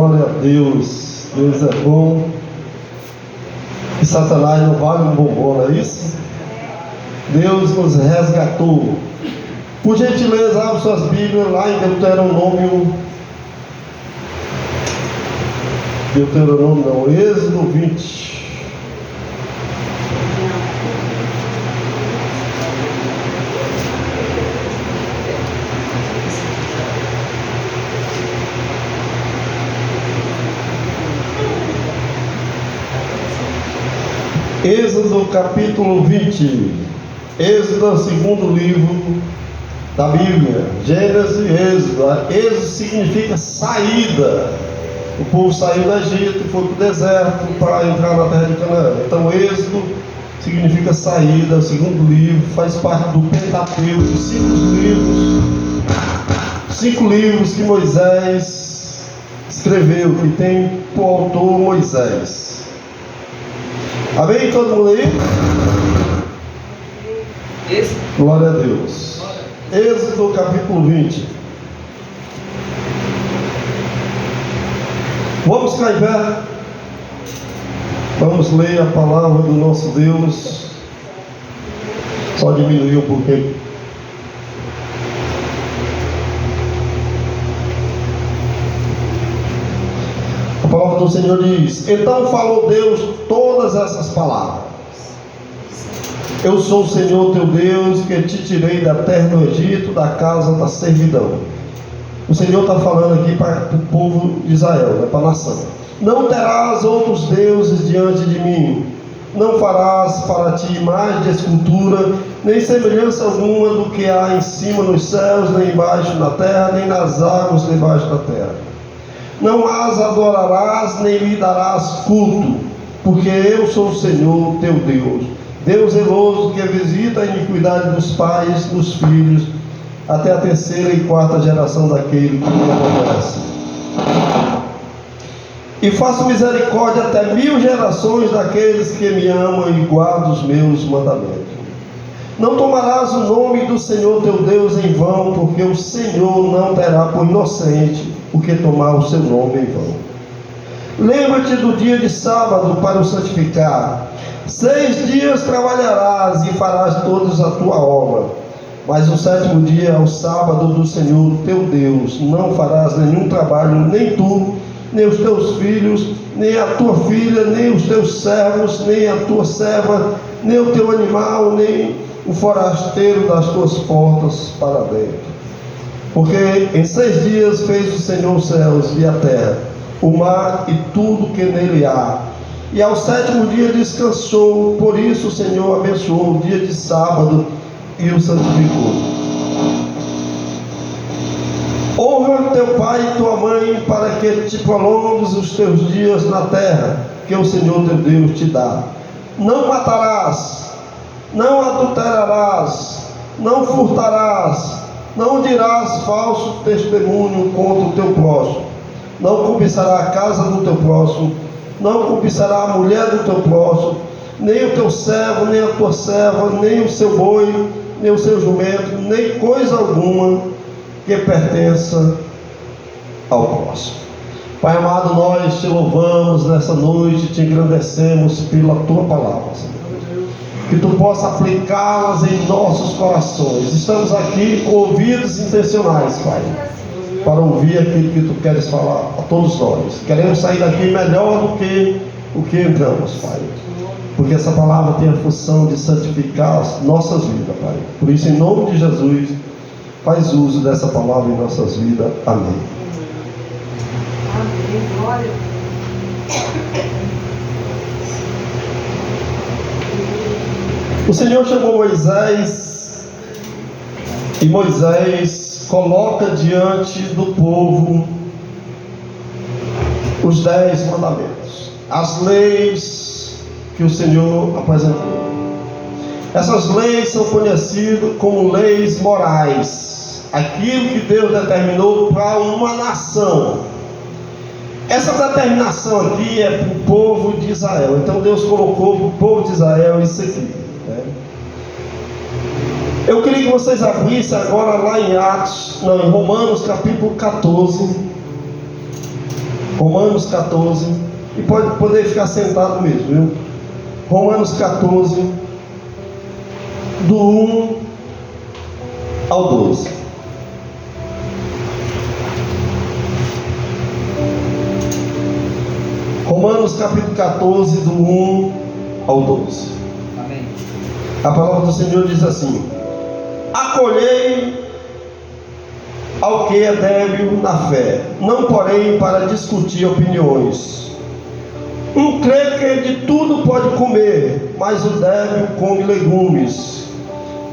Glória a Deus. Deus é bom. E Satanás não vale um bombom, não é isso? Deus nos resgatou. Por gentileza, abra suas Bíblias lá em Êxodo 20. Êxodo capítulo 20. Êxodo é o segundo livro da Bíblia. Gênesis e Êxodo. Êxodo significa saída. O povo saiu do Egito e foi para o deserto para entrar na terra de Canaã. Então Êxodo significa saída. É o segundo livro, faz parte do Pentateuco, cinco livros que Moisés escreveu, que tem por autor Moisés. Amém? Todo mundo aí? Glória a Deus. Êxodo capítulo 20. Vamos ficar em pé. Vamos ler a palavra do nosso Deus. Só diminuir um pouquinho. A palavra do Senhor diz: Então falou Deus todas essas palavras: Eu sou o Senhor teu Deus, que te tirei da terra do Egito, da casa da servidão. O Senhor está falando aqui para o povo de Israel, para a nação. Não terás outros deuses diante de mim. Não farás para ti imagem de escultura, nem semelhança alguma do que há em cima nos céus, nem embaixo na terra, nem nas águas debaixo da terra. Não as adorarás, nem lhe darás culto, porque eu sou o Senhor teu Deus, Deus zeloso, que visita a iniquidade dos pais, dos filhos, até a terceira e quarta geração daquele que me aborrece. E faço misericórdia até 1000 gerações daqueles que me amam e guardam os meus mandamentos. Não tomarás o nome do Senhor teu Deus em vão, porque o Senhor não terá por inocente o que tomar o seu nome em vão. Lembra-te do dia de sábado para o santificar. 6 dias trabalharás e farás toda a tua obra, mas o 7º dia é o sábado do Senhor teu Deus. Não farás nenhum trabalho, nem tu, nem os teus filhos, nem a tua filha, nem os teus servos, nem a tua serva, nem o teu animal, nem o forasteiro das tuas portas para dentro. Porque em 6 dias fez o Senhor os céus e a terra, o mar e tudo que nele há. E ao 7º dia descansou. Por isso o Senhor abençoou o dia de sábado e o santificou. Honra teu pai e tua mãe, para que te prolongues os teus dias na terra que o Senhor teu Deus te dá. Não matarás, não adulterarás, não furtarás, não dirás falso testemunho contra o teu próximo, não cobiçará a casa do teu próximo, não cobiçará a mulher do teu próximo, nem o teu servo, nem a tua serva, nem o seu boi, nem o seu jumento, nem coisa alguma que pertença ao próximo. Pai amado, nós te louvamos nessa noite, te engrandecemos pela tua palavra, Senhor. Que tu possa aplicá-las em nossos corações. Estamos aqui com ouvidos intencionais, Pai, para ouvir aquilo que tu queres falar a todos nós. Queremos sair daqui melhor do que o que entramos, Pai, porque essa palavra tem a função de santificar as nossas vidas, Pai. Por isso, em nome de Jesus, faz uso dessa palavra em nossas vidas. Amém. Amém. Glória. O Senhor chamou Moisés, e Moisés coloca diante do povo os 10 mandamentos, as leis que o Senhor apresentou. Essas leis são conhecidas como leis morais, aquilo que Deus determinou para uma nação. Essa determinação aqui é para o povo de Israel. Então Deus colocou para o povo de Israel isso aqui, né? Eu queria que vocês abrissem agora lá em Romanos capítulo 14. Romanos 14, e pode poder ficar sentado mesmo, viu? Romanos 14, do 1 ao 12. Romanos capítulo 14, do 1 ao 12. Amém. A palavra do Senhor diz assim: acolhei ao que é débil na fé, não porém para discutir opiniões. Um crê que de tudo pode comer, mas o débil come legumes.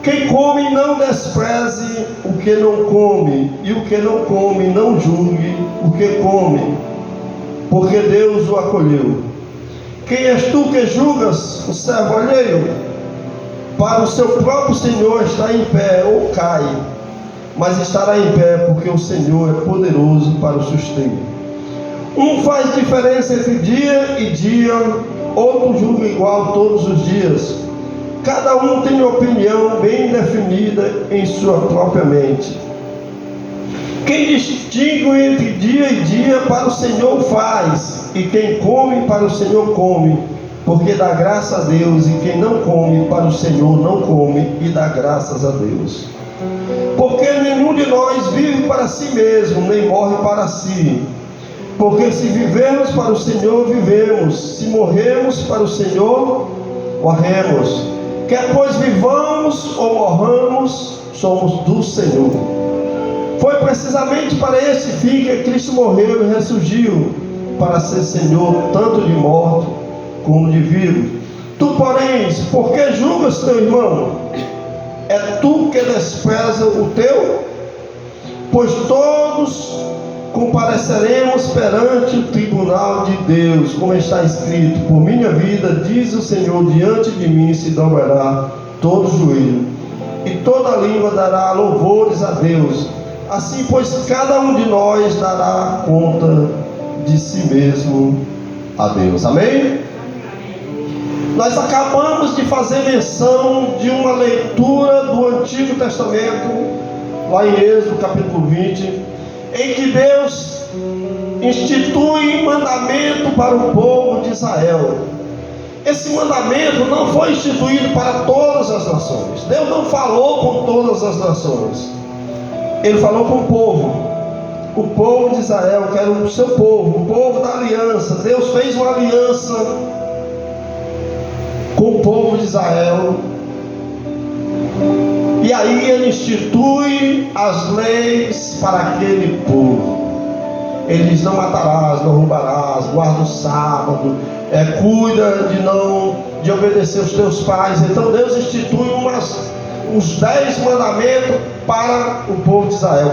Quem come não despreze o que não come, e o que não come não julgue o que come, porque Deus o acolheu. Quem és tu que julgas o servo alheio? Para o seu próprio Senhor está em pé ou cai, mas estará em pé porque o Senhor é poderoso para o sustento. Um faz diferença entre dia e dia, outro julga igual todos os dias. Cada um tem opinião bem definida em sua própria mente. Quem distingue entre dia e dia para o Senhor faz, e quem come para o Senhor come, porque dá graça a Deus, e quem não come para o Senhor não come e dá graças a Deus. Porque nenhum de nós vive para si mesmo, nem morre para si. Porque se vivermos para o Senhor, vivemos. Se morremos para o Senhor, morremos. Quer pois vivamos ou morramos, somos do Senhor. Foi precisamente para este fim que Cristo morreu e ressurgiu, para ser Senhor tanto de morto como de vivo. Tu, porém, por que julgas teu irmão? É tu que despreza o teu? Pois todos compareceremos perante o tribunal de Deus, como está escrito: por minha vida, diz o Senhor, diante de mim se dobrará todo joelho, e toda língua dará louvores a Deus. Assim, pois, cada um de nós dará conta de si mesmo a Deus. Amém? Nós acabamos de fazer menção de uma leitura do Antigo Testamento, lá em Êxodo capítulo 20, em que Deus institui mandamento para o povo de Israel. Esse mandamento não foi instituído para todas as nações. Deus não falou com todas as nações. Ele falou com o povo de Israel, que era o seu povo, o povo da aliança. Deus fez uma aliança com o povo de Israel, e aí ele institui as leis para aquele povo. Ele diz: não matarás, não roubarás, guarda o sábado, cuida de obedecer os teus pais. Então Deus institui uns 10 mandamentos para o povo de Israel.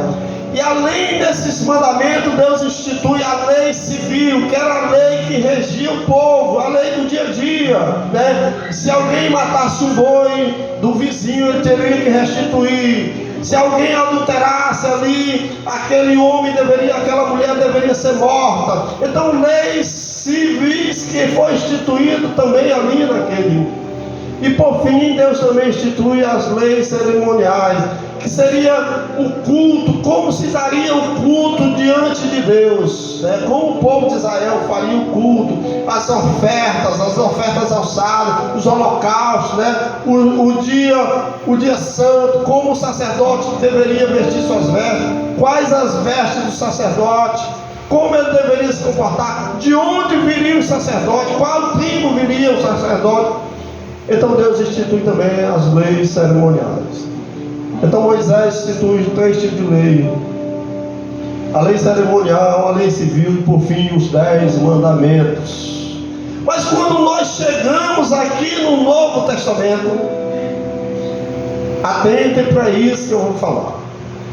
E além desses mandamentos, Deus institui a lei civil, que era a lei que regia o povo, a lei do dia a dia, né? Se alguém matasse um boi do vizinho, ele teria que restituir. Se alguém adulterasse ali, aquele homem aquela mulher deveria ser morta. Então, leis civis que foi instituído também ali naquele. E por fim, Deus também institui as leis cerimoniais, que seria o culto, como se daria o culto diante de Deus, né? Como o povo de Israel faria o culto, as ofertas alçadas, os holocaustos, né? O dia santo, como o sacerdote deveria vestir suas vestes, quais as vestes do sacerdote, como ele deveria se comportar, de onde viria o sacerdote, qual tribo viria o sacerdote. Então Deus institui também as leis cerimoniais. Então Moisés institui 3 tipos de lei: a lei cerimonial, a lei civil e por fim os 10 mandamentos. Mas quando nós chegamos aqui no Novo Testamento, atentem para isso que eu vou falar.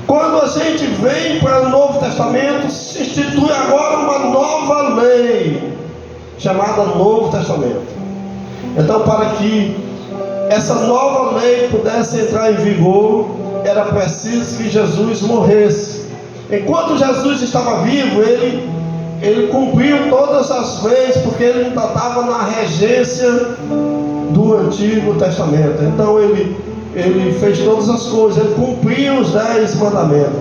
Quando a gente vem para o Novo Testamento, se institui agora uma nova lei, chamada Novo Testamento. Então, para que essa nova lei pudesse entrar em vigor, era preciso que Jesus morresse. Enquanto Jesus estava vivo, ele cumpriu todas as leis, porque ele ainda estava na regência do Antigo Testamento. Então ele fez todas as coisas, ele cumpriu os 10 mandamentos.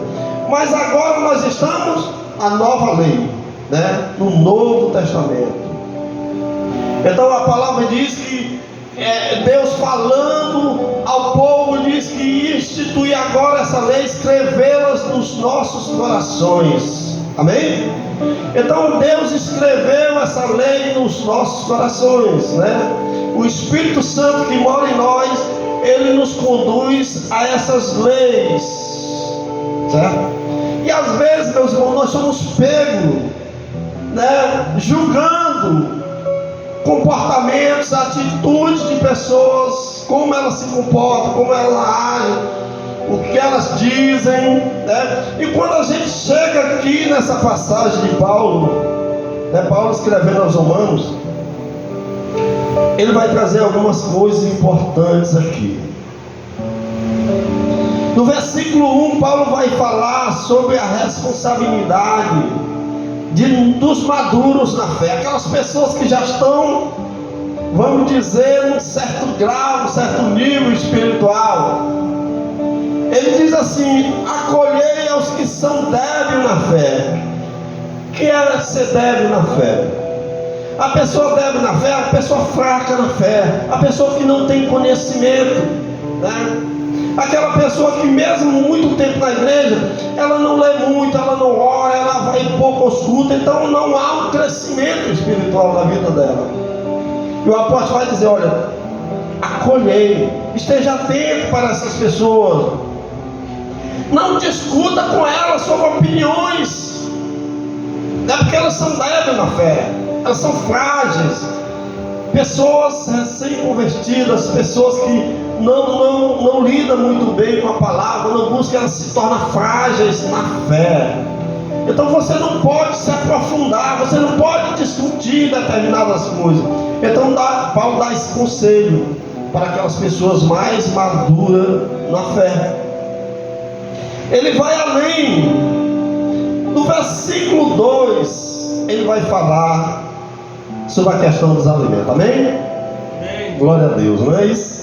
Mas agora nós estamos a nova lei, né? no Novo Testamento. Então a palavra diz que Deus falando ao povo diz que ia instituir agora essa lei, escrevê-las nos nossos corações. Amém? Então Deus escreveu essa lei nos nossos corações, né? O Espírito Santo que mora em nós, ele nos conduz a essas leis, certo? E às vezes, meus irmãos, nós somos pegos, né, julgando comportamentos, atitudes de pessoas, como elas se comportam, como elas agem, o que elas dizem, né? E quando a gente chega aqui nessa passagem de Paulo, né, Paulo escrevendo aos Romanos, ele vai trazer algumas coisas importantes aqui. No versículo 1, Paulo vai falar sobre a responsabilidade dos maduros na fé, aquelas pessoas que já estão, vamos dizer, num certo grau, num certo nível espiritual. Ele diz assim: acolhei aos que são débeis na fé. O que é ser débil na fé? A pessoa débil na fé é a pessoa fraca na fé, a pessoa que não tem conhecimento, né? Aquela pessoa que mesmo muito tempo na igreja, ela não lê muito, ela não ora, ela vai pouco aos cultos, então não há um crescimento espiritual na vida dela. E o apóstolo vai dizer: olha, acolhei, esteja atento para essas pessoas, não discuta com elas sobre opiniões, não é porque elas são débeis na fé, elas são frágeis, pessoas recém-convertidas, pessoas que não lidam muito bem com a palavra, não buscam, elas se tornam frágeis na fé. Então você não pode se aprofundar, você não pode discutir determinadas coisas. Então Paulo dá esse conselho para aquelas pessoas mais maduras na fé. Ele vai além. No versículo 2, ele vai falar sobre a questão dos alimentos. Amém? Amém. Glória a Deus, não é isso?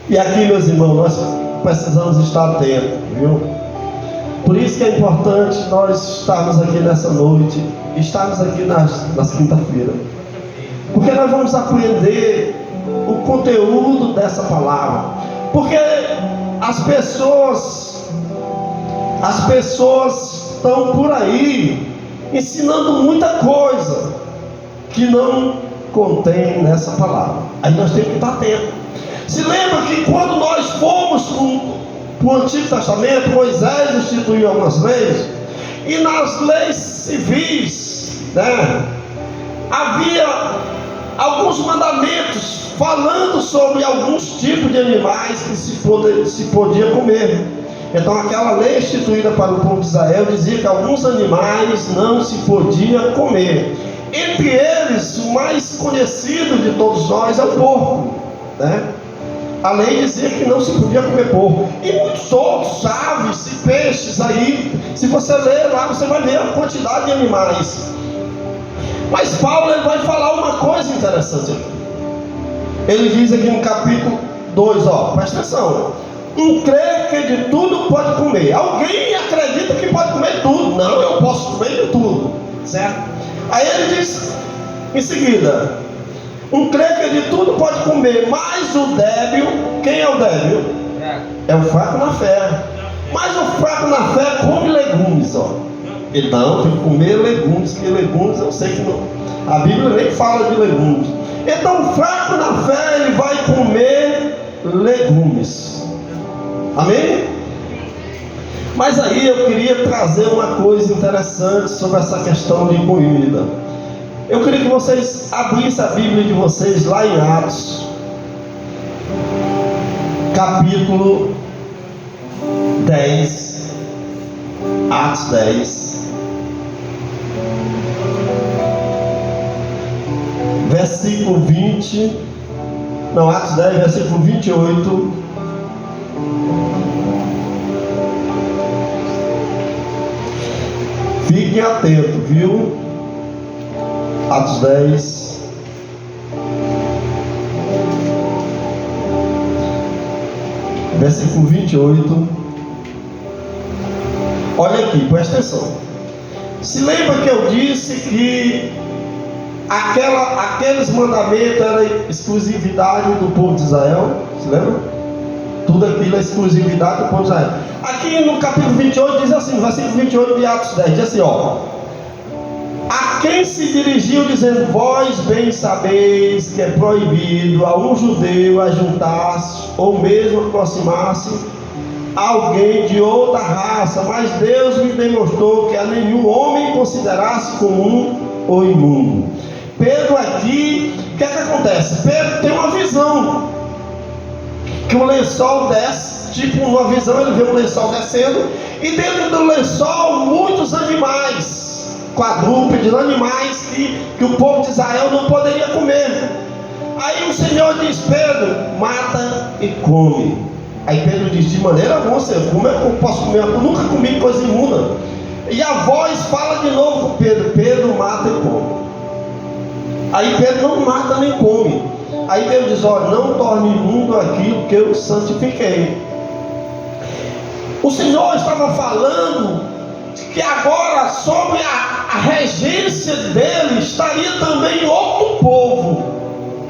E aqui, meus irmãos, nós precisamos estar atentos, viu? Por isso que é importante nós estarmos aqui nessa noite, estarmos aqui nas quinta-feiras, porque nós vamos aprender o conteúdo dessa palavra. Porque as pessoas estão por aí ensinando muita coisa que não contém nessa palavra. Aí nós temos que estar atentos. Se lembra que quando nós fomos para o Antigo Testamento, Moisés instituiu algumas leis, e nas leis civis, né, havia alguns mandamentos falando sobre alguns tipos de animais que se podia comer. Então aquela lei instituída para o povo de Israel dizia que alguns animais não se podia comer. Entre eles, o mais conhecido de todos nós é o porco, né? A lei dizia que não se podia comer porco. E muitos outros, aves e peixes aí. Se você ler lá, você vai ver a quantidade de animais. Mas Paulo, ele vai falar uma coisa interessante aqui. Ele diz aqui no capítulo 2, presta atenção: um crê que de tudo pode comer. Alguém acredita que pode comer tudo? Não, eu posso comer de tudo, certo? Aí ele diz em seguida: um crê que de tudo pode comer, mas o débil, quem é o débil? É o fraco na fé. Mas o fraco na fé come legumes, Ele não, tem que comer legumes, que legumes eu sei que não, a Bíblia nem fala de legumes. Então o fraco na fé, ele vai comer legumes. Amém? Mas aí eu queria trazer uma coisa interessante sobre essa questão de comida. Eu queria que vocês abrissem a Bíblia de vocês lá em Atos, capítulo 10, Atos 10, versículo 20, não, Atos 10, versículo 28. Fiquem atentos, viu? Atos 10, versículo 28. Olha aqui, presta atenção. Se lembra que eu disse que aqueles mandamentos eram exclusividade do povo de Israel, se lembra? Tudo aquilo é exclusividade do povo de Israel. Aqui no capítulo 28 diz assim, no versículo 28 de Atos 10, diz assim, ó: a quem se dirigiu dizendo, vós bem sabeis que é proibido a um judeu ajuntar-se ou mesmo aproximar-se a alguém de outra raça, mas Deus me demonstrou que a nenhum homem considerasse comum ou imundo. Pedro aqui, o que é que acontece? Pedro tem uma visão, que o lençol desce, tipo uma visão, ele vê um lençol descendo, e dentro do lençol muitos animais, quadrúpedes, animais que o povo de Israel não poderia comer. Aí o Senhor diz, Pedro, mata e come. Aí Pedro diz, de maneira alguma, Senhor, como é que eu posso comer? Eu nunca comi coisa imunda. E a voz fala de novo com Pedro, Pedro, mata e come. Aí Pedro não mata nem come. Aí Deus diz, olha, não torne imundo aquilo que eu santifiquei. O Senhor estava falando que agora sobre a regência dele estaria também outro povo,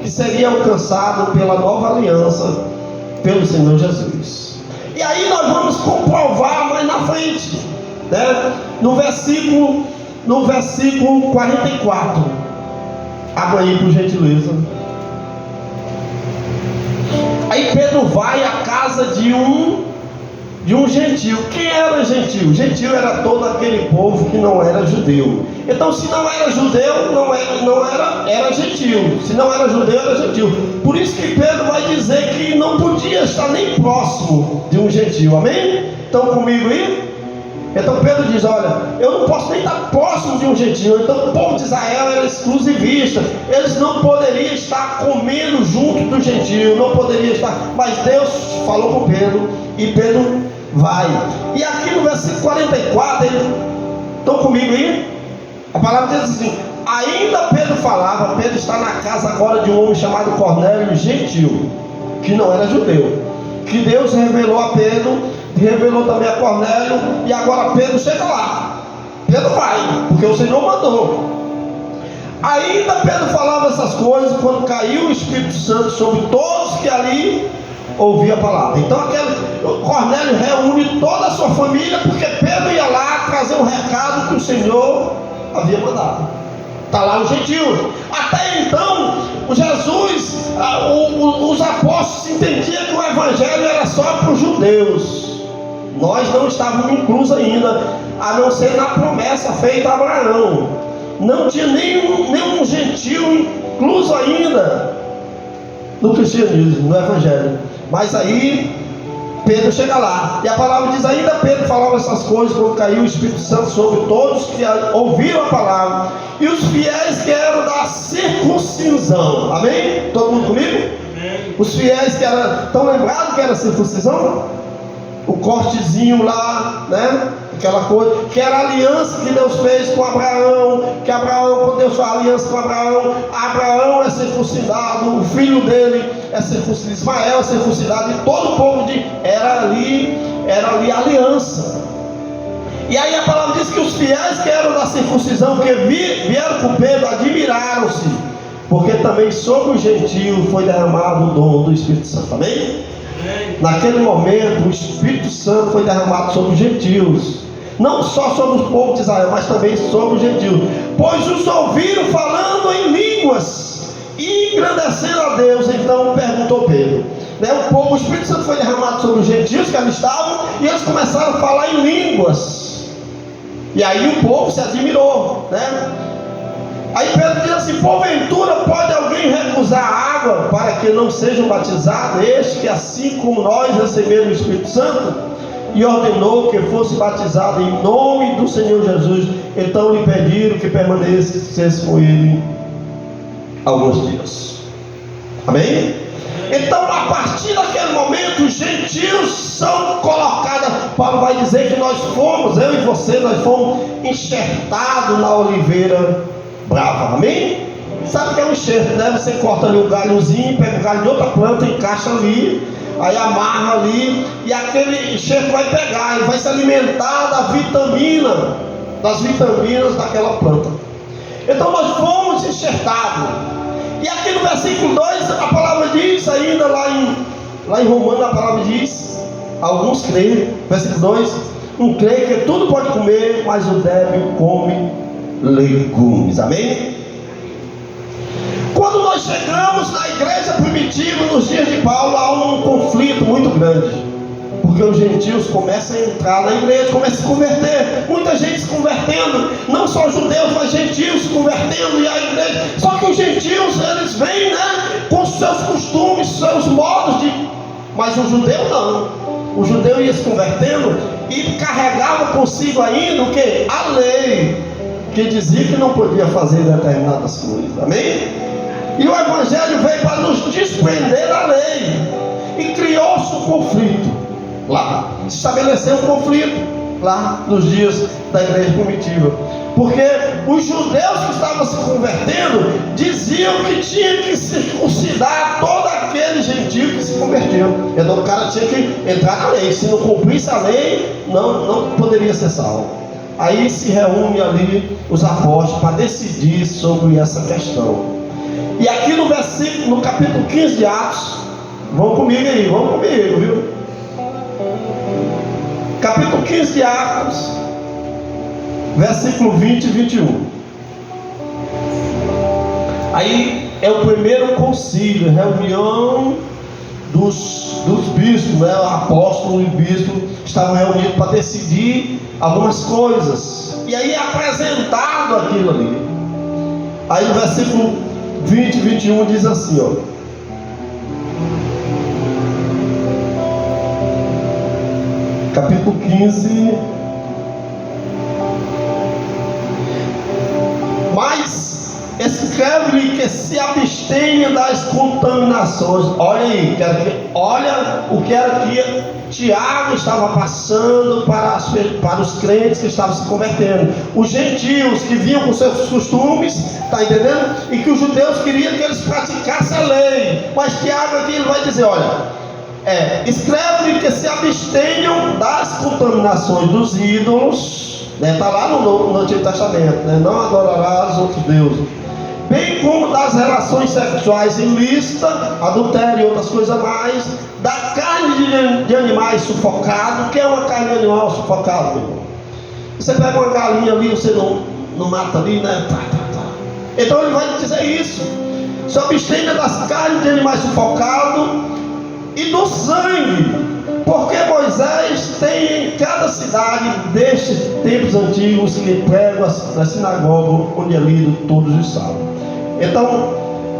que seria alcançado pela nova aliança, pelo Senhor Jesus. E aí nós vamos comprovar mais na frente, né? No versículo 44. Abra aí por gentileza. Aí Pedro vai à casa de um gentil. Quem era gentil? Gentil era todo aquele povo que não era judeu. Então, se não era judeu, era gentil. Se não era judeu, era gentil. Por isso que Pedro vai dizer que não podia estar nem próximo de um gentil. Amém? Estão comigo aí? Então Pedro diz, olha, eu não posso nem estar próximo de um gentil. Então o povo de Israel era exclusivista, eles não poderiam estar comendo junto do gentil, não poderia estar, mas Deus falou com Pedro, e Pedro vai. E aqui no versículo 44, estão comigo aí? A palavra diz assim, ainda Pedro falava, Pedro está na casa agora de um homem chamado Cornélio, gentil, que não era judeu, que Deus revelou a Pedro, revelou também a Cornélio, e agora Pedro chega lá. Pedro vai, porque o Senhor mandou. Ainda Pedro falava essas coisas quando caiu o Espírito Santo sobre todos que ali ouviam a palavra. Então Cornélio reúne toda a sua família, porque Pedro ia lá trazer um recado que o Senhor havia mandado. Está lá os gentios. Até então, Jesus, os apóstolos entendiam que o evangelho era só para os judeus. Nós não estávamos inclusos ainda, a não ser na promessa feita a Abraão. Não tinha nenhum gentil incluso ainda no cristianismo, no evangelho. Mas aí Pedro chega lá, e a palavra diz, ainda Pedro falava essas coisas quando caiu o Espírito Santo sobre todos que ouviram a palavra, e os fiéis que eram da circuncisão. Amém? Todo mundo comigo? Amém. Os fiéis que eram, estão lembrados que era circuncisão? O cortezinho lá, né? Aquela coisa, que era a aliança que Deus fez com Abraão, que Abraão, quando Deus faz aliança com Abraão é circuncidado, o filho dele é circuncidado, Ismael é circuncidado, e todo o povo era ali a aliança. E aí a palavra diz que os fiéis que eram da circuncisão, que vieram com Pedro, admiraram-se, porque também sobre o gentio foi derramado o dom do Espírito Santo. Amém? Naquele momento o Espírito Santo foi derramado sobre os gentios, não só sobre o povo de Israel, mas também sobre os gentios, pois os ouviram falando em línguas e engrandecendo a Deus. Então perguntou Pedro, né? O Espírito Santo foi derramado sobre os gentios que ali estavam, e eles começaram a falar em línguas, e aí o povo se admirou, né? Aí Pedro diz assim, porventura pode alguém recusar a água para que não sejam batizados, este que assim como nós recebemos o Espírito Santo? E ordenou que fosse batizado em nome do Senhor Jesus. Então lhe pediram que permanecesse com ele alguns dias. Amém? Então a partir daquele momento os gentios são colocados. Paulo vai dizer que nós fomos, eu e você, nós fomos enxertados na oliveira brava. Amém? Sabe o que é um enxerto, né? Você corta ali o galhozinho, pega o galho de outra planta, encaixa ali, aí amarra ali, e aquele enxerto vai pegar, ele vai se alimentar das vitaminas daquela planta. Então nós fomos enxertados. E aqui no versículo 2 a palavra diz ainda, lá em Romanos a palavra diz, alguns creem, versículo 2, um crê que tudo pode comer, mas o débil come legumes. Amém? Quando nós chegamos na igreja primitiva, nos dias de Paulo, há um conflito muito grande, porque os gentios começam a entrar na igreja, começam a se converter, muita gente se convertendo, não só judeus, mas gentios se convertendo, e a igreja, só que os gentios, eles vêm, né, com seus costumes, seus modos mas o judeu não. O judeu ia se convertendo e carregava consigo ainda o que? A lei, que dizia que não podia fazer determinadas coisas. Amém? E o evangelho veio para nos desprender da lei, e criou-se um conflito lá, se estabeleceu um conflito lá nos dias da igreja primitiva, porque os judeus que estavam se convertendo diziam que tinha que circuncidar todo aquele gentio que se convertiu. Então o cara tinha que entrar na lei, se não cumprisse a lei, não poderia ser salvo. Aí se reúne ali os apóstolos para decidir sobre essa questão. E aqui no capítulo 15 de Atos, vão comigo aí, vão comigo, viu? Capítulo 15 de Atos, versículo 20 e 21. Aí é o primeiro concílio, reunião dos bispos, né? O apóstolo e o bispo estavam reunidos para decidir algumas coisas. E aí é apresentado aquilo ali. Aí no versículo 20 e 21 diz assim, ó: capítulo 15. Mas escreve-lhe que se abstenha das contaminações. Olha aí, olha o que era que Tiago estava passando para os crentes que estavam se convertendo, os gentios que vinham com seus costumes, está entendendo? E que os judeus queriam que eles praticassem a lei. Mas Tiago aqui ele vai dizer, olha, escreve que se abstenham das contaminações dos ídolos, né? Está lá no Antigo Testamento, né? Não adorarás outros deuses, bem como das relações sexuais ilícitas, adultério e outras coisas mais, da carne de animais sufocados. O que é uma carne de animal sufocado, meu irmão? Você pega uma galinha ali, você não mata ali, né? Então ele vai dizer isso: se abstenha das carnes de animais sufocados e do sangue, porque Moisés tem em cada cidade destes tempos antigos que pregam na sinagoga onde é lido todos os sábados. Então,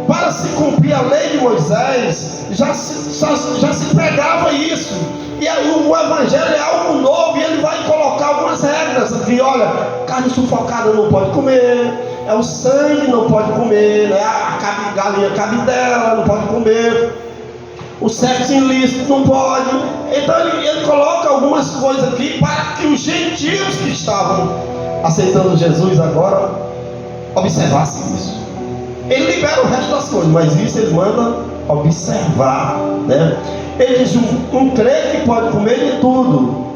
para se cumprir a lei de Moisés, já se pregava isso. E aí o evangelho é algo novo, e ele vai colocar algumas regras aqui. Olha, carne sufocada não pode comer, o sangue não pode comer, né? A galinha cabidela não pode comer, o sexo ilícito não pode. Então ele coloca algumas coisas aqui para que os gentios que estavam aceitando Jesus agora observassem isso. Ele libera o resto das coisas, mas isso ele manda observar, né? Ele diz: um crê que pode comer de tudo,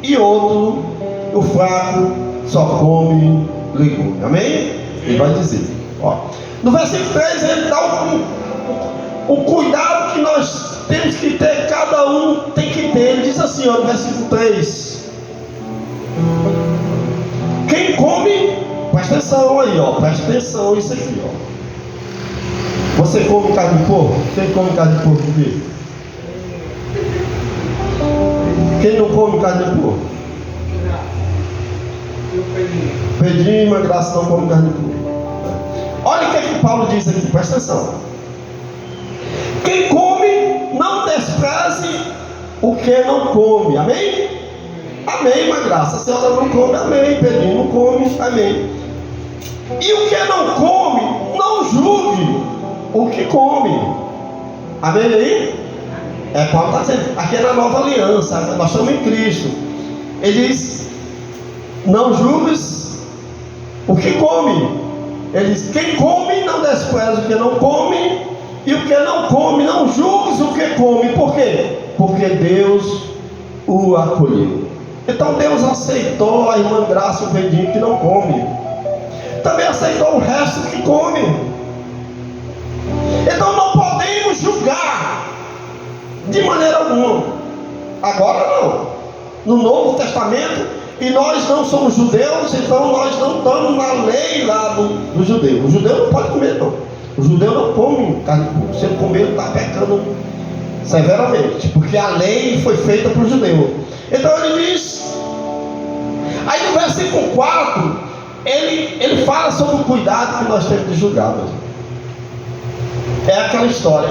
e outro, o fraco, só come legume. Amém? Ele vai dizer, ó, no versículo 3 ele dá o cuidado que nós temos que ter, cada um tem que ter. Ele diz assim, ó, no versículo 3: quem come, presta atenção aí, ó, presta atenção isso aqui, ó. Você come carne de porco? Quem come carne de porco comigo? Quem não come carne de porco? Pedinho, mas graça não come carne de porco. Olha o que Paulo diz aqui, presta atenção. Quem come, não despreze o que não come. Amém? Amém, mas graça. A senhora não come, amém. Pedinho não come, amém. E o que não come, não julgue o que come. Amém aí? Paulo está dizendo, aqui é na nova aliança, nós estamos em Cristo. Ele diz: não julgues o que come. Ele diz: quem come, não despreze o que não come, e o que não come, não julgues o que come. Por quê? Porque Deus o acolheu. Então Deus aceitou a irmã Graça, o Pedinho que não come. também aceitou o resto que come. Então não podemos julgar de maneira alguma. Agora não. No Novo Testamento, e nós não somos judeus, então nós não estamos na lei lá do judeu. O judeu não pode comer, não. O judeu não come carne de porco. Se ele comer, ele está pecando severamente, porque a lei foi feita para o judeu. Então ele diz, aí no versículo 4, ele fala sobre o cuidado que nós temos de julgar. É aquela história,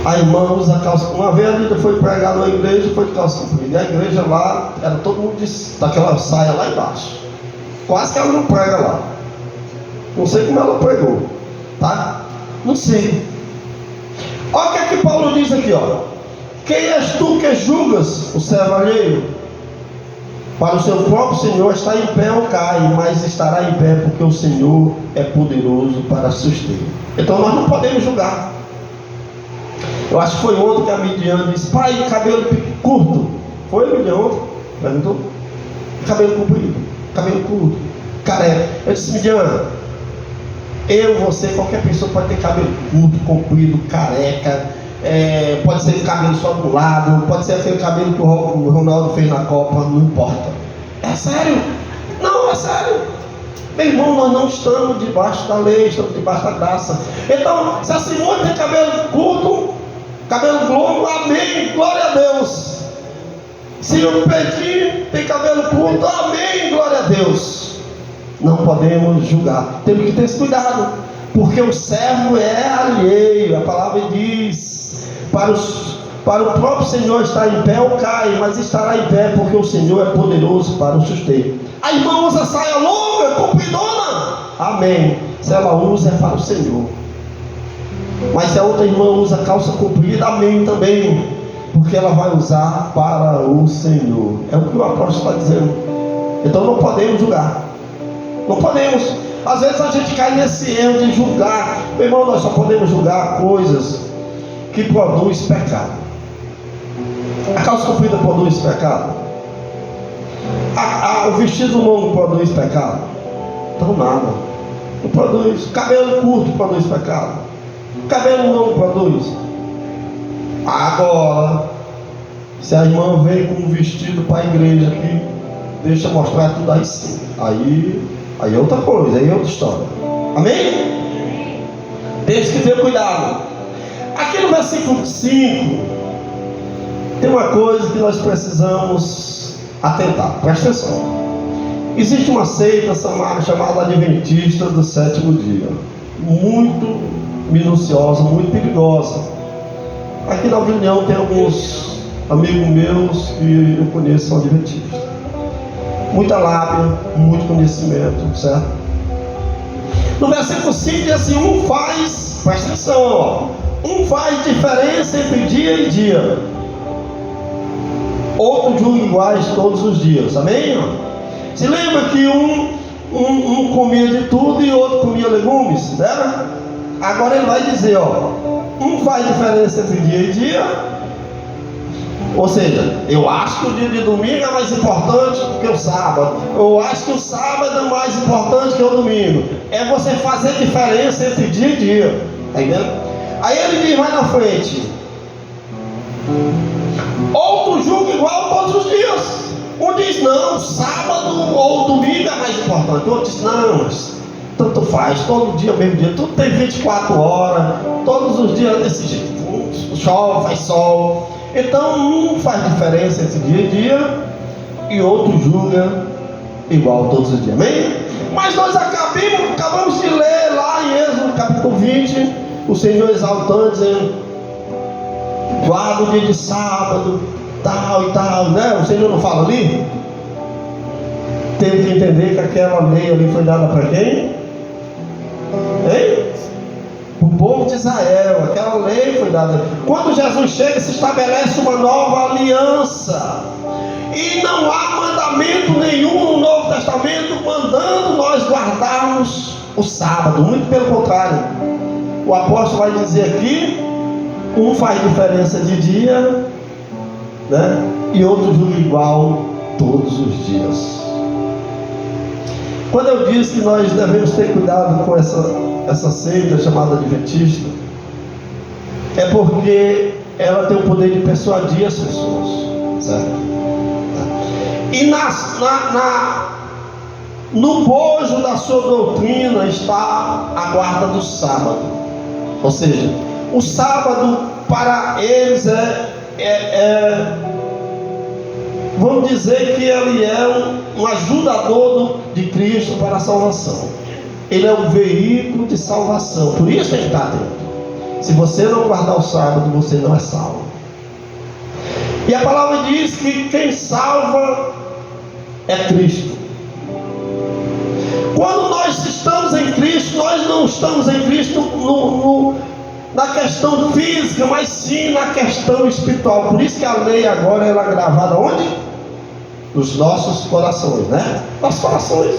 a irmã usa calça. Uma vez a Lídia foi pregar na igreja, foi de calça comprida, e a igreja lá, era todo mundo daquela saia lá embaixo, quase que ela não prega lá. Não sei como ela pregou, tá? Não sei. Olha o que é que Paulo diz aqui, ó. Quem és tu que julgas o servo alheio? Para o seu próprio Senhor está em pé ou cai, mas estará em pé porque o Senhor é poderoso para suster. Então nós não podemos julgar. Eu acho que foi ontem que a Midian disse, pai, cabelo curto. Foi, Midian, ontem? Perguntou? Cabelo comprido, cabelo curto, careca. Eu disse, Midian, você, qualquer pessoa pode ter cabelo curto, comprido, careca, pode ser cabelo só do lado, pode ser aquele cabelo que o Ronaldo fez na Copa, não importa. É sério? Não, é sério. Meu irmão, nós não estamos debaixo da lei, estamos debaixo da graça. Então, se a Simone tem cabelo curto, cabelo longo, amém, glória a Deus. Se o Pedrinho tem cabelo curto, amém, glória a Deus. Não podemos julgar, temos que ter esse cuidado, porque o servo é alheio. A palavra diz, para o próprio Senhor está em pé ou cai, mas estará em pé porque o Senhor é poderoso para o suster. A irmã usa saia longa, compridona, amém, se ela usa é para o Senhor. Mas se a outra irmã usa calça comprida, amém também, porque ela vai usar para o Senhor. É o que o apóstolo está dizendo. Então não podemos julgar. Não podemos. Às vezes a gente cai nesse erro de julgar. Meu irmão, nós só podemos julgar coisas que produzem pecado. A calça comprida produz pecado? O vestido longo produz pecado? Então nada. Não produz. Cabelo curto produz pecado? Cabelo longo produz? Agora, se a irmã vem com um vestido para a igreja aqui, deixa mostrar tudo aí sim. Aí é outra coisa, aí é outra história. Amém? Temos que ter cuidado. Aqui no versículo 5, tem uma coisa que nós precisamos atentar. Presta atenção. Existe uma seita chamada Adventista do Sétimo Dia, muito minuciosa, muito perigosa. Aqui na União tem alguns amigos meus que eu conheço, são adventistas. Muita lábia, muito conhecimento, certo? No versículo 5 diz assim, presta atenção, ó, faz diferença entre dia e dia, outro julga iguais todos os dias, amém? Se lembra que um comia de tudo e outro comia legumes, né? Agora ele vai dizer, ó, faz diferença entre dia e dia. Ou seja, eu acho que o dia de domingo é mais importante do que o sábado. Eu acho que o sábado é mais importante que o domingo. É você fazer diferença entre dia e dia. Tá entendendo? Aí ele diz mais na frente, outro julga igual todos os dias. Um diz, não, sábado ou domingo é mais importante. Outro diz, não, mas tanto faz, todo dia, mesmo dia. Tudo tem 24 horas, todos os dias desse jeito. Chove, faz sol. Então faz diferença entre dia e dia, e outro julga igual todos os dias, amém? Mas nós acabamos de ler lá em Êxodo capítulo 20, o Senhor exaltando, dizendo, guarda o dia de sábado, tal e tal, né? O Senhor não fala ali? Temos que entender que aquela lei ali foi dada para quem? Hein? O povo de Israel. Aquela lei foi dada. Quando Jesus chega, se estabelece uma nova aliança, e não há mandamento nenhum no Novo Testamento mandando nós guardarmos o sábado. Muito pelo contrário, o apóstolo vai dizer aqui, faz diferença de dia, né? E outro julga igual todos os dias. Quando eu disse que nós devemos ter cuidado com essa seita chamada adventista, é porque ela tem o poder de persuadir as pessoas, certo? E no bojo da sua doutrina está a guarda do sábado. Ou seja, o sábado para eles vamos dizer que ele é um ajudador de Cristo para a salvação. Ele é um veículo de salvação. Por isso tem que estar atento. Se você não guardar o sábado, você não é salvo. E a palavra diz que quem salva é Cristo. Quando nós estamos em Cristo, nós não estamos em Cristo na questão física, mas sim na questão espiritual. Por isso que a lei agora ela é gravada onde? Nos nossos corações, né? Nossos corações.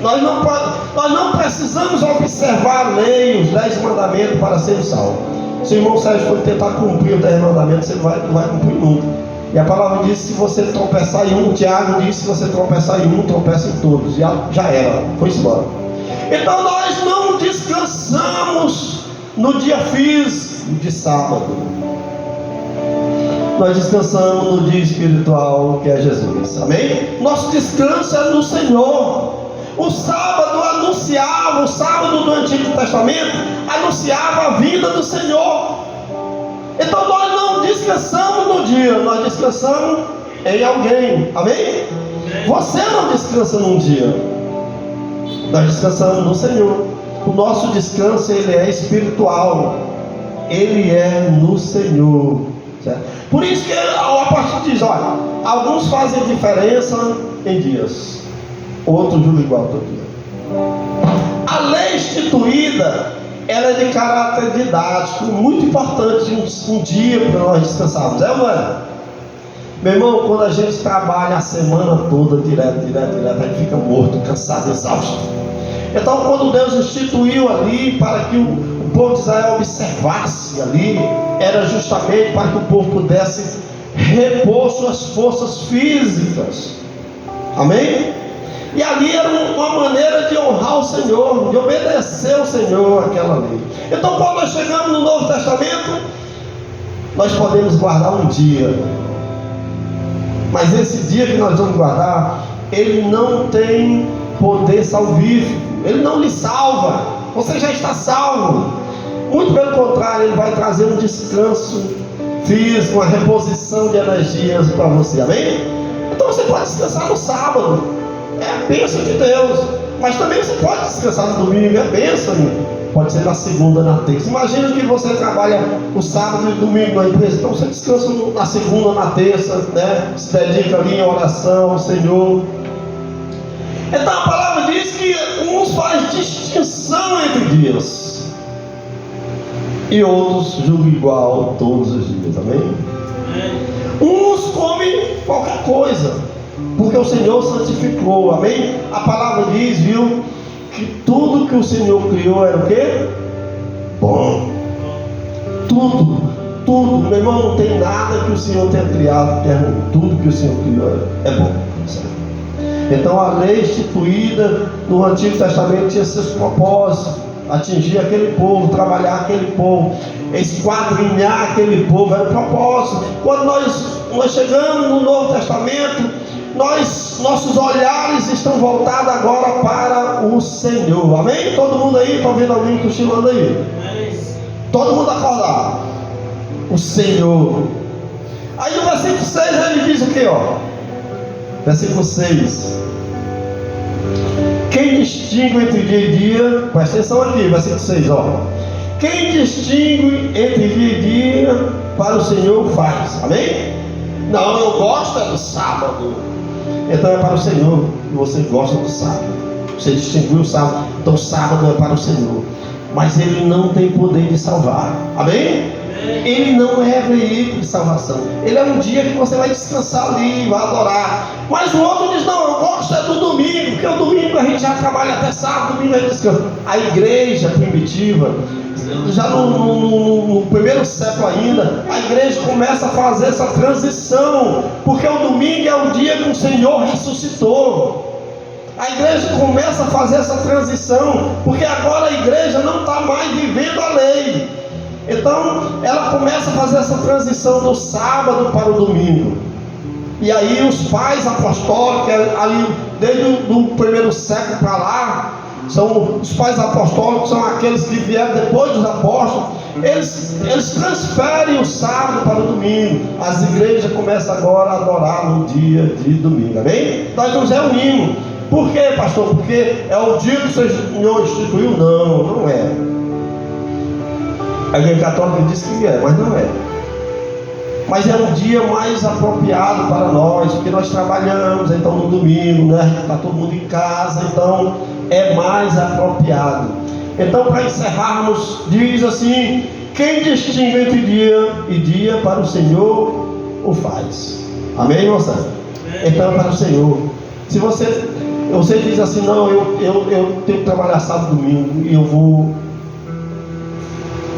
Nós não precisamos observar a lei, os 10 mandamentos para ser salvo. Se o irmão Sérgio for tentar cumprir os 10 mandamentos, ele não vai cumprir nunca. E a palavra diz que se você tropeçar em um, Tiago diz que se você tropeçar em um, tropeça em todos. Já era, foi embora. Então nós não descansamos no dia físico de sábado. Nós descansamos no dia espiritual, que é Jesus. Amém? Nosso descanso é no Senhor. O sábado anunciava, o sábado do Antigo Testamento anunciava a vinda do Senhor. Então nós não descansamos no dia, nós descansamos em alguém. Amém? Você não descansa num dia, nós descansamos no Senhor. O nosso descanso ele é espiritual, ele é no Senhor, certo? Por isso que o apóstolo diz, olha, alguns fazem diferença em dias, outros julgam igual todo dia. A lei instituída, ela é de caráter didático, muito importante um dia para nós descansarmos, é ou não é? Meu irmão, quando a gente trabalha a semana toda, direto, a gente fica morto, cansado, exausto. Então quando Deus instituiu ali para que o povo de Israel observasse ali, era justamente para que o povo pudesse repor suas forças físicas. Amém? E ali era uma maneira de honrar o Senhor, de obedecer ao Senhor aquela lei. Então quando nós chegamos no Novo Testamento, nós podemos guardar um dia. Mas esse dia que nós vamos guardar, ele não tem poder salvífico. Ele não lhe salva. Você já está salvo. Muito pelo contrário, ele vai trazer um descanso físico, uma reposição de energias para você. Amém? Então você pode descansar no sábado. É a bênção de Deus. Mas também você pode descansar no domingo. É a bênção. Pode ser na segunda, na terça. Imagina que você trabalha o sábado e o domingo na empresa. Então você descansa na segunda, na terça, né? Se dedica ali em oração ao Senhor. Então a palavra diz que uns faz distinção entre dias e outros julgam igual todos os dias. Amém? Uns comem qualquer coisa porque o Senhor santificou. Amém? A palavra diz, viu, que tudo que o Senhor criou era o quê? Bom. Tudo, meu irmão, não tem nada que o Senhor tenha criado que é ruim. Tudo que o Senhor criou é bom, certo? Então a lei instituída no Antigo Testamento tinha seus propósitos: atingir aquele povo, trabalhar aquele povo, esquadrinhar aquele povo, era o propósito. Quando nós chegamos no Novo Testamento, nossos olhares estão voltados agora para o Senhor. Amém? Todo mundo aí, está ouvindo alguém cochilando aí? Todo mundo acordado. O Senhor. Aí no versículo 6 ele diz o que, ó? Versículo 6. Quem distingue entre dia e dia, presta atenção aqui, versículo 6, ó. Quem distingue entre dia e dia, para o Senhor faz. Amém? Não, eu gosto é do sábado. Então é para o Senhor. E você gosta do sábado. Você distinguiu o sábado. Então o sábado é para o Senhor. Mas ele não tem poder de salvar. Amém? Ele não é veículo de salvação. Ele é um dia que você vai descansar ali, vai adorar. Mas o outro diz, não, eu gosto é do domingo, porque o domingo a gente já trabalha até sábado, domingo a gente descansa. A igreja primitiva, já no primeiro século ainda, a igreja começa a fazer essa transição, porque o domingo é o dia que o Senhor ressuscitou. A igreja começa a fazer essa transição, porque agora a igreja não está mais vivendo a lei. Então ela começa a fazer essa transição do sábado para o domingo. E aí os pais apostólicos, ali desde o primeiro século para lá, são os pais apostólicos, são aqueles que vieram depois dos apóstolos. Eles transferem o sábado para o domingo. As igrejas começam agora a adorar no dia de domingo, amém? Nós nos reunimos. Por quê, pastor? Porque é o dia que o Senhor instituiu? Não, não é. A igreja católica diz que é, mas não é. Mas é um dia mais apropriado para nós, porque nós trabalhamos, então no domingo, né? Está todo mundo em casa, então é mais apropriado. Então, para encerrarmos, diz assim: quem distingue entre dia e dia, para o Senhor o faz. Amém, moça? Então é para o Senhor. Se você diz assim: não, eu tenho que trabalhar sábado e domingo, e eu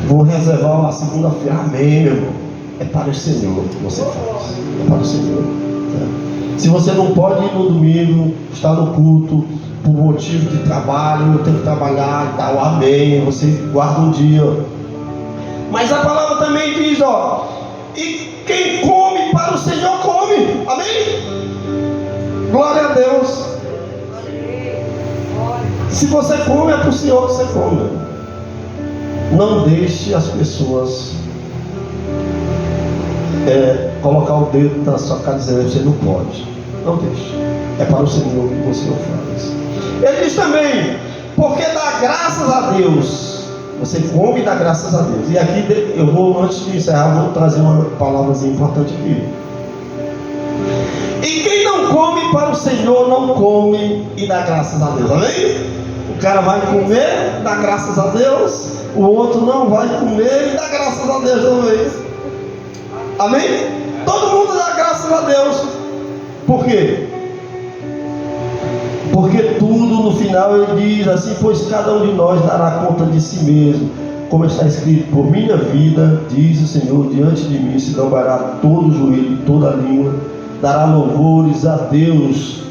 vou reservar a segunda-feira. Amém, meu irmão. É para o Senhor que você faz. É para o Senhor. Se você não pode ir no domingo, estar no culto, por motivo de trabalho, eu tenho que trabalhar e tal, amém. Você guarda um dia. Mas a palavra também diz, e quem come para o Senhor come. Amém? Glória a Deus. Se você come, é para o Senhor que você come. Não deixe as pessoas colocar o dedo na sua cara e dizer: você não pode. Não deixe. É para o Senhor que você o faz. Ele diz também: porque dá graças a Deus. Você come e dá graças a Deus. E aqui eu vou, antes de encerrar, vou trazer uma palavrazinha importante aqui. E quem não come para o Senhor não come e dá graças a Deus. Amém? O cara vai comer, dá graças a Deus. O outro não vai comer e dá graças a Deus também. Amém? Todo mundo dá graças a Deus. Por quê? Porque tudo no final ele diz assim: pois cada um de nós dará conta de si mesmo, como está escrito: por minha vida, diz o Senhor, diante de mim se dobrará todo o joelho e toda a língua dará louvores a Deus.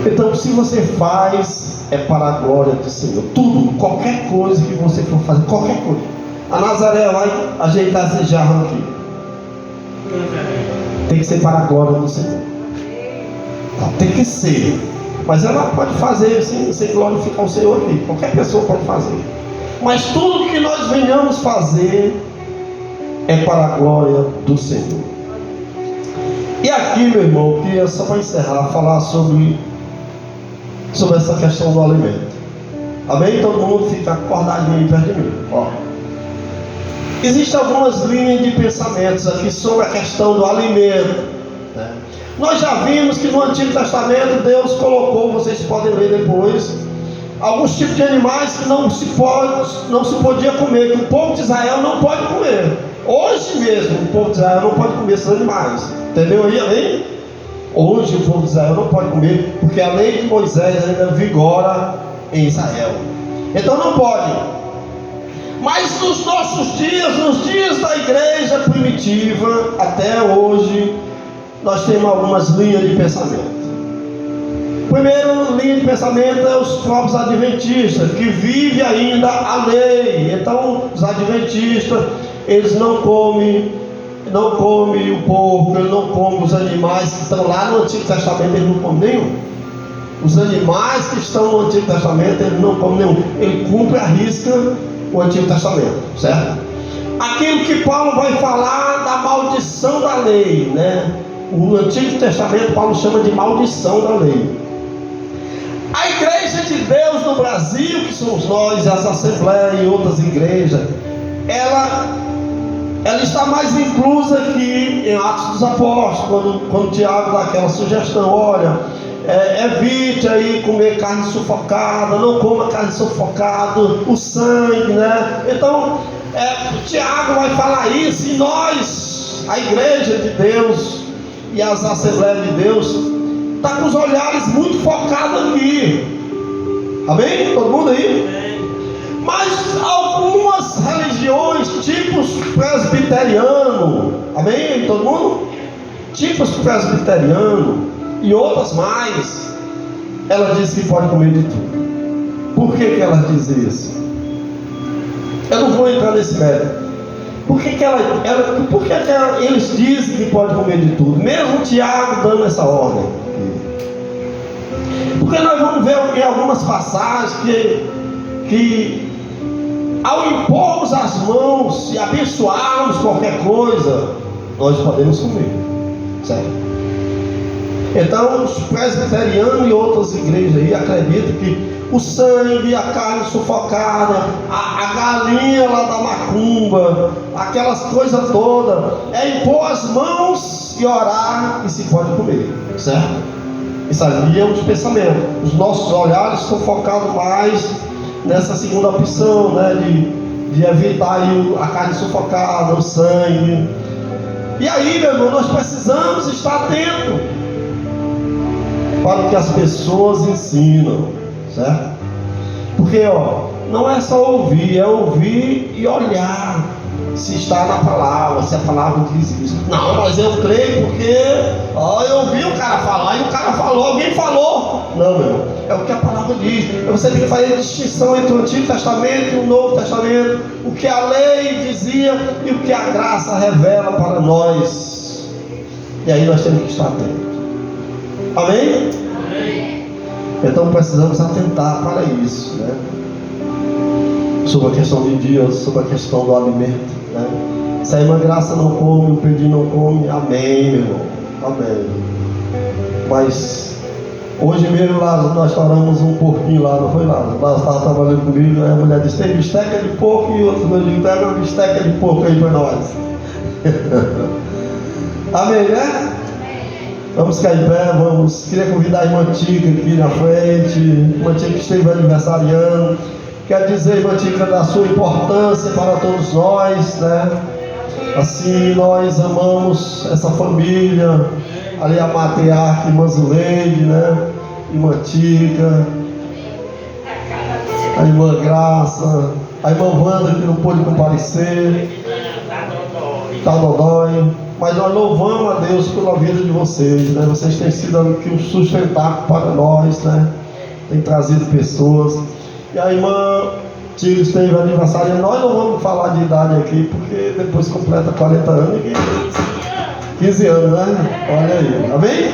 Então, se você faz, é para a glória do Senhor. Tudo, qualquer coisa que você for fazer, qualquer coisa. A Nazaré vai ajeitar esse jarro aqui. Tem que ser para a glória do Senhor. Tem que ser. Mas ela pode fazer sem glorificar o Senhor aqui. Qualquer pessoa pode fazer. Mas tudo que nós venhamos fazer é para a glória do Senhor. E aqui, meu irmão, eu queria só para encerrar, falar sobre essa questão do alimento. Amém? Todo mundo fica acordadinho aí perto de mim. Existem algumas linhas de pensamentos aqui sobre a questão do alimento, né? Nós já vimos que no Antigo Testamento Deus colocou, vocês podem ler depois, alguns tipos de animais que não se podia comer, que o povo de Israel não pode comer. Hoje mesmo o povo de Israel não pode comer esses animais. Entendeu aí, amém? Hoje o povo de Israel não pode comer, porque a lei de Moisés ainda vigora em Israel. Então não pode. Mas nos nossos dias, nos dias da igreja primitiva, até hoje, nós temos algumas linhas de pensamento. Primeira linha de pensamento é os próprios adventistas, que vivem ainda a lei. Então os adventistas, eles não comem o porco, eles não comem os animais que estão lá no Antigo Testamento, eles não comem nenhum. Os animais que estão no Antigo Testamento, eles não comem nenhum. Ele cumpre a risca o Antigo Testamento, certo? Aquilo que Paulo vai falar da maldição da lei, né? O Antigo Testamento Paulo chama de maldição da lei. A igreja de Deus no Brasil, que somos nós, as assembleias e outras igrejas, ela está mais inclusa aqui em Atos dos Apóstolos, quando Tiago dá aquela sugestão: olha, evite aí comer carne sufocada, não coma carne sufocada, o sangue, né? Então Tiago vai falar isso, e nós, a igreja de Deus e as assembleias de Deus, está com os olhares muito focados aqui. Amém? Todo mundo aí? Mas algumas religiões, tipos presbiteriano, amém? Todo mundo? Tipos presbiteriano e outras mais, ela disse que pode comer de tudo. Por que ela diz isso? Eu não vou entrar nesse mérito. Por que eles dizem que pode comer de tudo? Mesmo Tiago dando essa ordem. Porque nós vamos ver em algumas passagens que ao impormos as mãos e abençoarmos qualquer coisa, nós podemos comer. Certo? Então os presbiterianos e outras igrejas aí acreditam que o sangue, a carne sufocada, a galinha lá da macumba, aquelas coisas todas, é impor as mãos e orar e se pode comer, certo? Isso ali é um dos pensamentos. Os nossos olhares estão focados mais nessa segunda opção, né, de evitar aí a carne sufocada, o sangue. E aí, meu irmão, nós precisamos estar atentos para o que as pessoas ensinam, certo? Porque não é só ouvir, é ouvir e olhar se está na palavra, se a palavra diz isso. Não, mas eu creio porque eu ouvi o cara falar, e o cara falou, alguém falou. Não, meu irmão, é o que a palavra diz. Você tem que fazer a distinção entre o Antigo Testamento e o Novo Testamento, o que a lei dizia e o que a graça revela para nós. E aí nós temos que estar atentos. Amém? Amém. Então precisamos atentar para isso, né? Sobre a questão de dias, sobre a questão do alimento, né? Se a irmã Graça não come, o Pedrinho não come, amém, meu irmão, amém. Mas hoje mesmo lá nós oramos um porquinho lá, não foi lá? Nós estávamos trabalhando comigo, aí a mulher disse: tem bisteca de porco, e outro me disse: pega uma bisteca de porco aí para nós. Amém, né? Vamos ficar em pé, vamos. Queria convidar a irmã Tica aqui na frente, irmã Tica que esteve aniversariando. Quer dizer, irmã Tica, da sua importância para todos nós, né? Assim, nós amamos essa família, ali a matriarca, irmã Zuleide, né? Irmã Tica, a irmã Graça, a irmã Wanda que não pôde comparecer, tá dodói. Mas nós louvamos a Deus pela vida de vocês, né? Vocês têm sido aqui um sustentáculo para nós, né? Tem trazido pessoas. E a irmã Tigre teve aniversário. Nós não vamos falar de idade aqui, porque depois completa 40 anos e 15 anos, né? Olha aí, amém?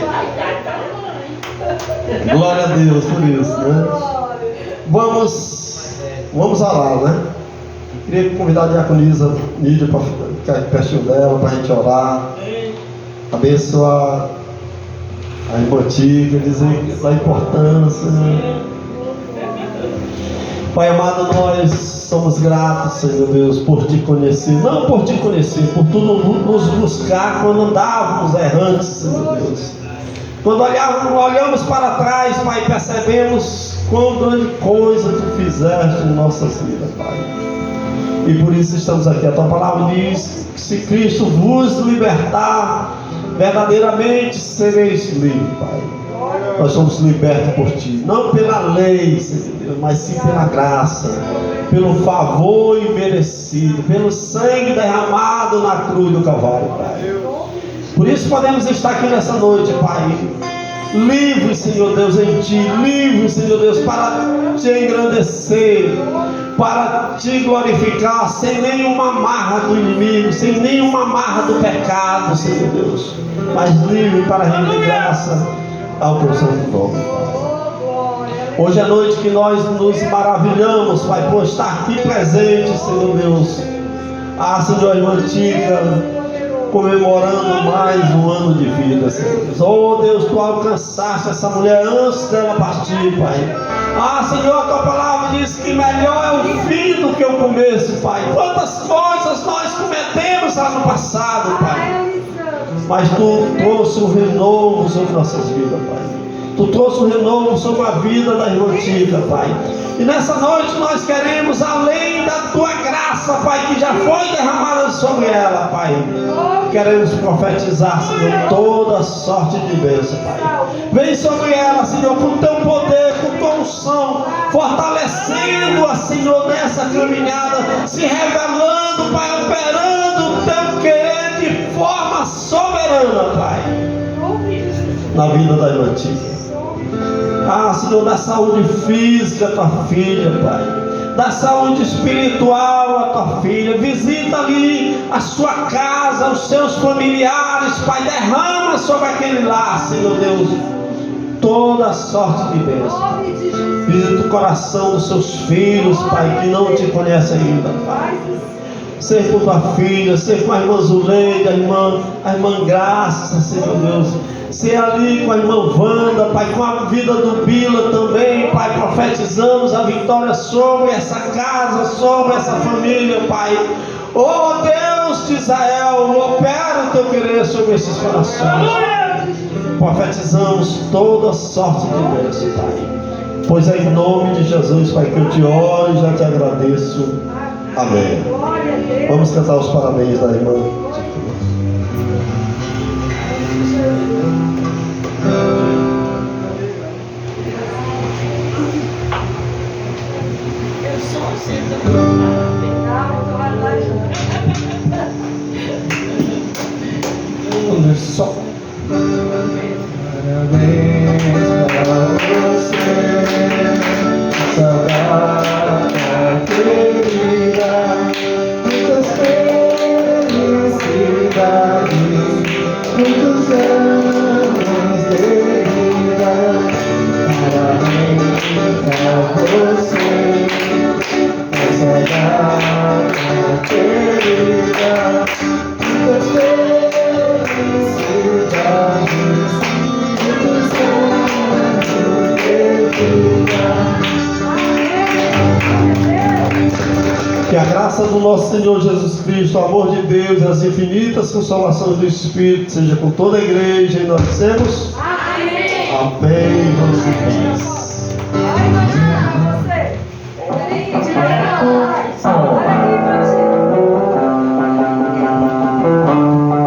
Glória a Deus por isso, né? Vamos orar, né? Queria convidar a diaconisa Nídia para ficar pertinho dela, para a gente orar, abençoar a irmã Tigre, dizer da importância, né? Pai amado, nós somos gratos, Senhor Deus, por Te conhecer, não por Te conhecer, por Tu nos buscar quando andávamos errantes, Senhor Deus. Quando olhamos para trás, Pai, percebemos quão grande coisa Tu fizeste em nossas vidas, Pai. E por isso estamos aqui. A Tua palavra diz que se Cristo vos libertar, verdadeiramente sereis livres, Pai. Nós somos libertos por Ti, não pela lei, Senhor Deus, mas sim pela graça, pelo favor imerecido, pelo sangue derramado na cruz do Calvário, Pai. Por isso podemos estar aqui nessa noite, Pai, livre, Senhor Deus, em Ti, livre, Senhor Deus, para Te engrandecer, para Te glorificar, sem nenhuma amarra do inimigo, sem nenhuma amarra do pecado, Senhor Deus, mas livre para render graça ao Teu santo nome. Hoje é noite que nós nos maravilhamos, Pai, por estar aqui presente, Senhor Deus. Senhor, irmã Tica, comemorando mais um ano de vida, Senhor Deus. Oh Deus, Tu alcançaste essa mulher antes dela partir, Pai. Senhor, a Tua palavra diz que melhor é o fim do que o começo, Pai. Quantas coisas nós cometemos lá no passado, Pai, mas Tu trouxe um renovo sobre nossas vidas, Pai. Tu trouxe um renovo sobre a vida da irmã Tica, Pai. E nessa noite nós queremos, além da Tua graça, Pai, que já foi derramada sobre ela, Pai, queremos profetizar, Senhor, toda sorte de bênção, Pai. Vem sobre ela, Senhor, com Teu poder, com Tua unção, fortalecendo-a, Senhor, nessa caminhada, se revelando, Pai, operando o Teu querer de forma soberana, Pai. na vida da irmã Tia. Ah, Senhor, dá saúde física à tua filha, Pai. Dá saúde espiritual à tua filha. Visita ali a sua casa, os seus familiares, Pai. Derrama sobre aquele lar, Senhor Deus, toda sorte de bênção. Visita o coração dos seus filhos, Pai, que não te conhecem ainda, Pai. Ser com tua filha, ser com a irmã Zuleida, a irmã Graça, Senhor Deus. Ser ali com a irmã Wanda, Pai, com a vida do Bila também, Pai. Profetizamos a vitória sobre essa casa, sobre essa família, Pai. Oh Deus de Israel, opera o teu querer sobre esses corações. Profetizamos toda sorte de bênção, Pai. Pois é em nome de Jesus, Pai, que eu te oro e já te agradeço. Amém. Vamos cantar os parabéns da irmã. Eu sou sempre Só. Parabéns para você, essa data querida, muitas felicidades, muitos anos de vida. Parabéns para você, essa data querida, muitas felicidades. Que a graça do nosso Senhor Jesus Cristo, o amor de Deus e as infinitas consolações do Espírito seja com toda a igreja e nós dizemos amém. Amém. Vamos em paz.